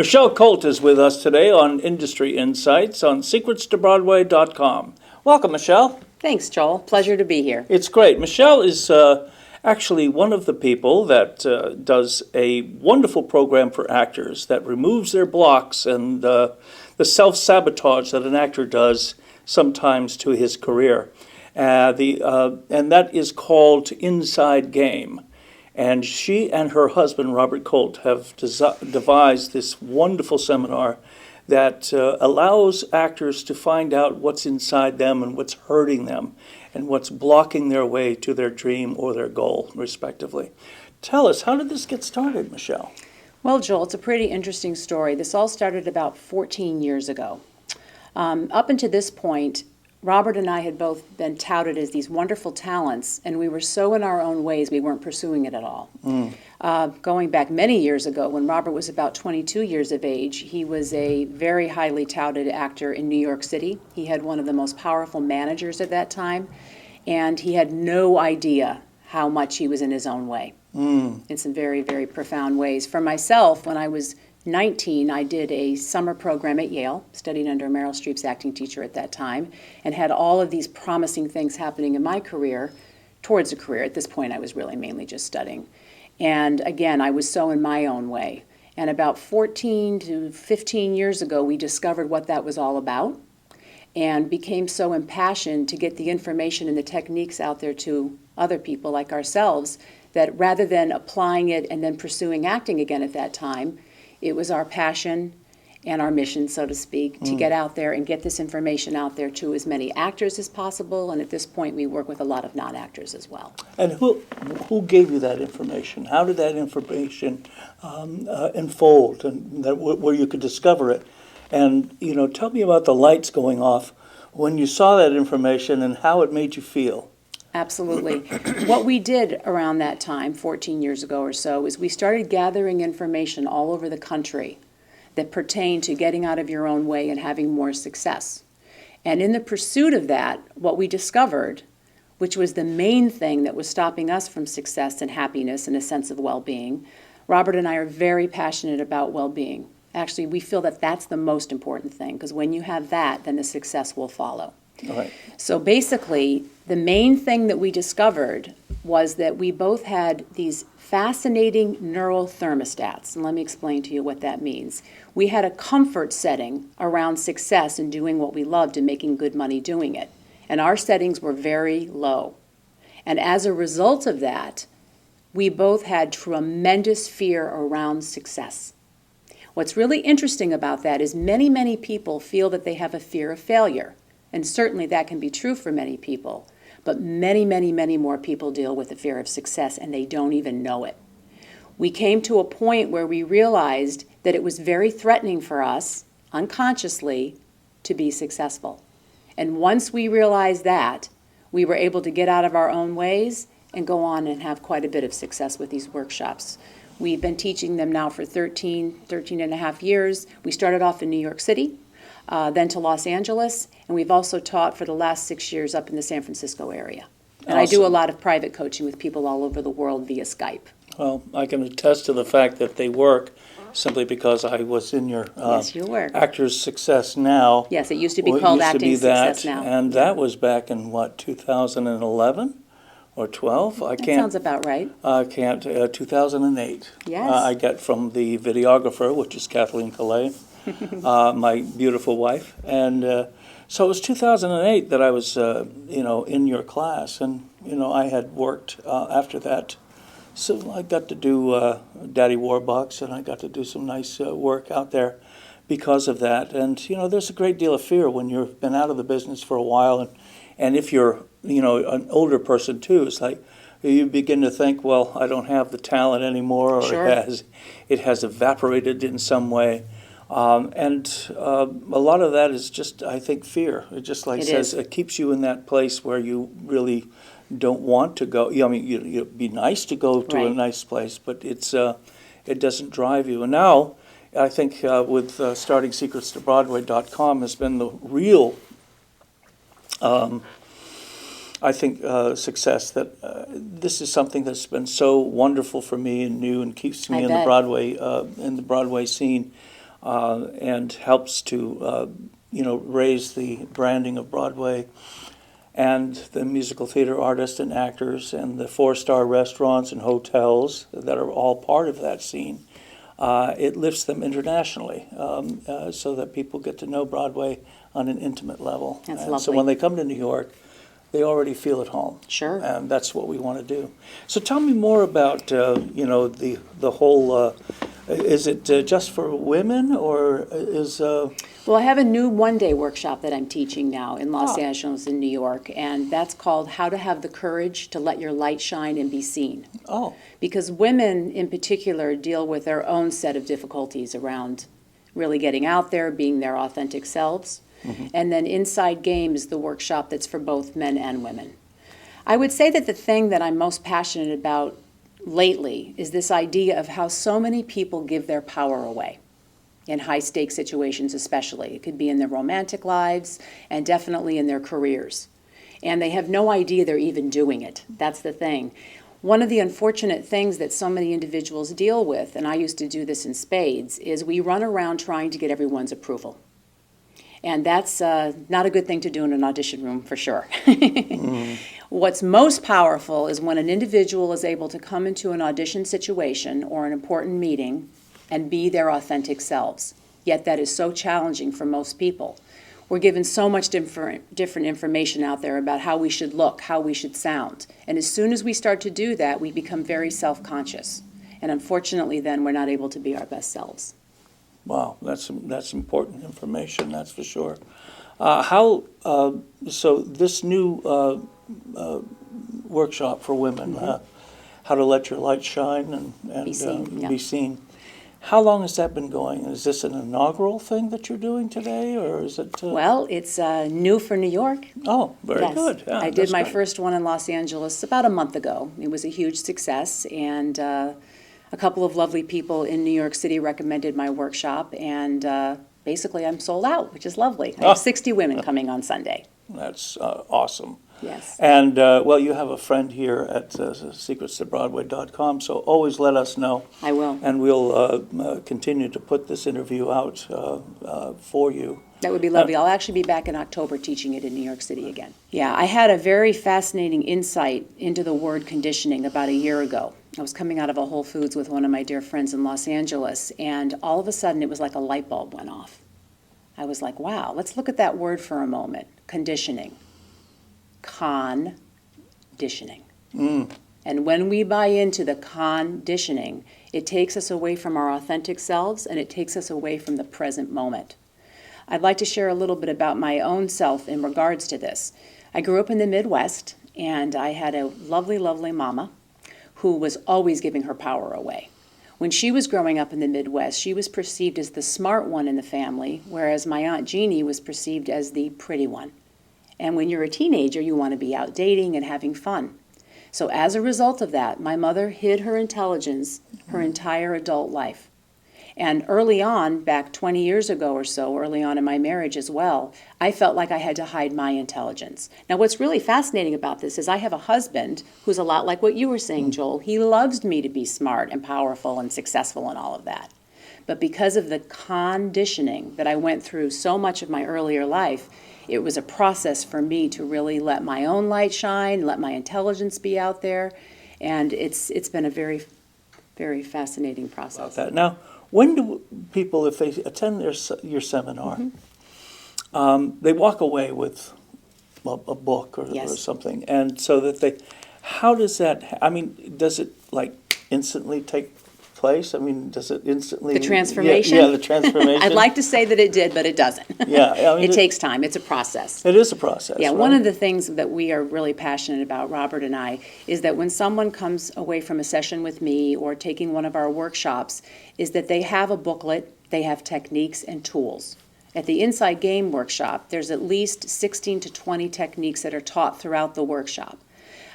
Michelle Colt is with us today on Industry Insights on secretstobroadway.com. Welcome, Michelle. Thanks, Joel. Pleasure to be here. It's great. Michelle is actually one of the people that does a wonderful program for actors that removes their blocks and the self-sabotage that an actor does sometimes to his career. And that is called Inside Game. And she and her husband, Robert Colt, have devised this wonderful seminar that allows actors to find out what's inside them and what's hurting them and what's blocking their way to their dream or their goal, respectively. Tell us, how did this get started, Michelle? Well, Joel, it's a pretty interesting story. This all started about 14 years ago. Up until this point, Robert and I had both been touted as these wonderful talents, and we were so in our own ways we weren't pursuing it at all. Going back many years ago, when Robert was about 22 years of age, he was a very highly touted actor in New York City. He had one of the most powerful managers at that time, and he had no idea how much he was in his own way in some very, very profound ways. For myself, when I was 19, I did a summer program at Yale, studied under Meryl Streep's acting teacher at that time, and had all of these promising things happening in my career, towards a career. At this point, I was really mainly just studying. And again, I was so in my own way. And about 14 to 15 years ago, we discovered what that was all about and became so impassioned to get the information and the techniques out there to other people like ourselves that rather than applying it and then pursuing acting again at that time, it was our passion and our mission, so to speak, to get out there and get this information out there to as many actors as possible. And at this point, we work with a lot of non-actors as well. And who gave you that information? How did that information unfold and where you could discover it? And, tell me about the lights going off when you saw that information and how it made you feel. Absolutely. What we did around that time, 14 years ago or so, is we started gathering information all over the country that pertained to getting out of your own way and having more success. And in the pursuit of that, what we discovered, which was the main thing that was stopping us from success and happiness and a sense of well-being, Robert and I are very passionate about well-being. Actually, we feel that that's the most important thing, because when you have that, then the success will follow. All right. So basically, the main thing that we discovered was that we both had these fascinating neural thermostats. And let me explain to you what that means. We had a comfort setting around success and doing what we loved and making good money doing it. And our settings were very low. And as a result of that, we both had tremendous fear around success. What's really interesting about that is many, many people feel that they have a fear of failure. And certainly that can be true for many people. But many, many, many more people deal with the fear of success, and they don't even know it. We came to a point where we realized that it was very threatening for us, unconsciously, to be successful. And once we realized that, we were able to get out of our own ways and go on and have quite a bit of success with these workshops. We've been teaching them now for 13 and a half years. We started off in New York City, then to Los Angeles, and we've also taught for the last 6 years up in the San Francisco area. And Awesome. I do a lot of private coaching with people all over the world via Skype. Well, I can attest to the fact that they work simply because I was in your Yes, you were. Actors Success Now. Yes, it used to be Well, it called used to Acting be that, Success Now. And that was back in, 2011 or 12? That sounds about right. 2008. Yes. I got from the videographer, which is Kathleen Calais, my beautiful wife. And so it was 2008 that I was, in your class. And, I had worked after that. So I got to do Daddy Warbucks, and I got to do some nice work out there because of that. And, there's a great deal of fear when you've been out of the business for a while. And if you're, an older person, too, it's like you begin to think, well, I don't have the talent anymore, or Sure. it has evaporated in some way. And a lot of that is just, I think, fear. It just like says, it keeps you in that place where you really don't want to go. It'd be nice to go to a nice place, but it doesn't drive you. And now, I think with starting secretstobroadway.com has been the real, success that this is something that's been so wonderful for me and new and keeps me in the Broadway scene. and helps to raise the branding of Broadway and the musical theater artists and actors and the four-star restaurants and hotels that are all part of that scene. It lifts them internationally so that people get to know Broadway on an intimate level. That's and lovely. So when they come to New York, they already feel at home. Sure. And that's what we want to do. So tell me more about the whole. Is it just for women, or is? Well, I have a new one-day workshop that I'm teaching now in Los Ah. Angeles and New York, and that's called How to Have the Courage to Let Your Light Shine and Be Seen. Oh, Because women in particular deal with their own set of difficulties around really getting out there, being their authentic selves. And then Inside Game is the workshop that's for both men and women. I would say that the thing that I'm most passionate about lately is this idea of how so many people give their power away in high-stakes situations especially. It could be in their romantic lives and definitely in their careers. And they have no idea they're even doing it. That's the thing. One of the unfortunate things that so many individuals deal with, and I used to do this in spades, is we run around trying to get everyone's approval. And that's not a good thing to do in an audition room, for sure. What's most powerful is when an individual is able to come into an audition situation or an important meeting and be their authentic selves. Yet that is so challenging for most people. We're given so much different information out there about how we should look, how we should sound. And as soon as we start to do that, we become very self-conscious. And unfortunately, then we're not able to be our best selves. wow, that's important information. That's for sure. So this new workshop for women, how to let your light shine and Be seen, yeah. be seen. How long has that been going? Is this an inaugural thing that you're doing today, or is it? Well, it's new for New York. Oh, very Yes. good. Yeah, I did that's my great. first one in Los Angeles about a month ago. It was a huge success, and a couple of lovely people in New York City recommended my workshop, and basically I'm sold out, which is lovely. I have 60 women coming on Sunday. That's awesome. Yes. And, well, you have a friend here at secretstobroadway.com, so always let us know. I will. And we'll continue to put this interview out for you. That would be lovely. I'll actually be back in October teaching it in New York City again. Yeah, I had a very fascinating insight into the word conditioning about a year ago. I was coming out of a Whole Foods with one of my dear friends in Los Angeles, and all of a sudden it was like a light bulb went off. I was like, wow, let's look at that word for a moment. Conditioning. Conditioning. And when we buy into the conditioning, it takes us away from our authentic selves, and it takes us away from the present moment. I'd like to share a little bit about my own self in regards to this. I grew up in the Midwest, and I had a lovely, lovely mama who was always giving her power away. When she was growing up in the Midwest, she was perceived as the smart one in the family, whereas my Aunt Jeannie was perceived as the pretty one. And when you're a teenager, you want to be out dating and having fun. So as a result of that, my mother hid her intelligence her entire adult life. And early on, back 20 years ago or so, early on in my marriage as well, I felt like I had to hide my intelligence. Now, what's really fascinating about this is I have a husband who's a lot like what you were saying, Joel. He loves me to be smart and powerful and successful and all of that. But because of the conditioning that I went through so much of my earlier life, it was a process for me to really let my own light shine, let my intelligence be out there, and it's been a very, very fascinating process. Now, when do people, if they attend your seminar, they walk away with a book or Yes. something, and so that how does that, I mean, does it like instantly take place? I mean, does it instantly? The transformation? Yeah, the transformation. I'd like to say that it did, but it doesn't. Yeah, I mean, it takes time. It's a process. It is a process. Yeah, right? one of the things that we are really passionate about, Robert and I, is that when someone comes away from a session with me or taking one of our workshops, is that they have a booklet, they have techniques and tools. At the Inside Game workshop, there's at least 16 to 20 techniques that are taught throughout the workshop.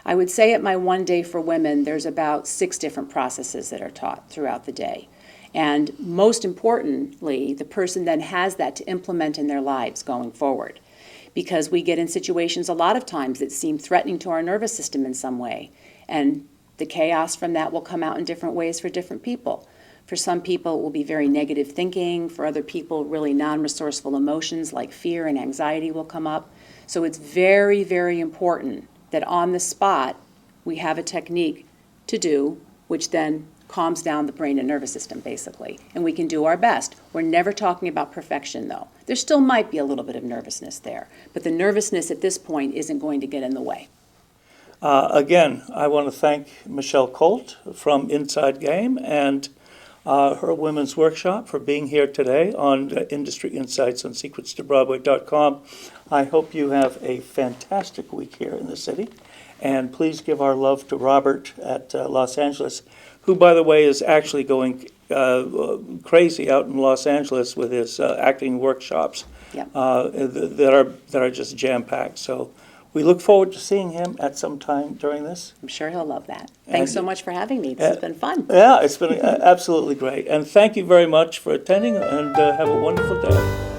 I would say at my one day for women, there's about 6 different processes that are taught throughout the day. And most importantly, the person then has that to implement in their lives going forward. Because we get in situations a lot of times that seem threatening to our nervous system in some way. And the chaos from that will come out in different ways for different people. For some people, it will be very negative thinking. For other people, really non-resourceful emotions like fear and anxiety will come up. So it's very, very important that on the spot, we have a technique to do, which then calms down the brain and nervous system, basically. And we can do our best. We're never talking about perfection, though. There still might be a little bit of nervousness there, but the nervousness at this point isn't going to get in the way. Again, I want to thank Michelle Colt from Inside Game and her women's workshop for being here today on Industry Insights on SecretsToBroadway.com. I hope you have a fantastic week here in the city. And please give our love to Robert at Los Angeles, who, by the way, is actually going crazy out in Los Angeles with his acting workshops Yep. that are just jam-packed. So we look forward to seeing him at some time during this. I'm sure he'll love that. Thanks so much for having me. This has been fun. Yeah, it's been absolutely great. And thank you very much for attending, and have a wonderful day.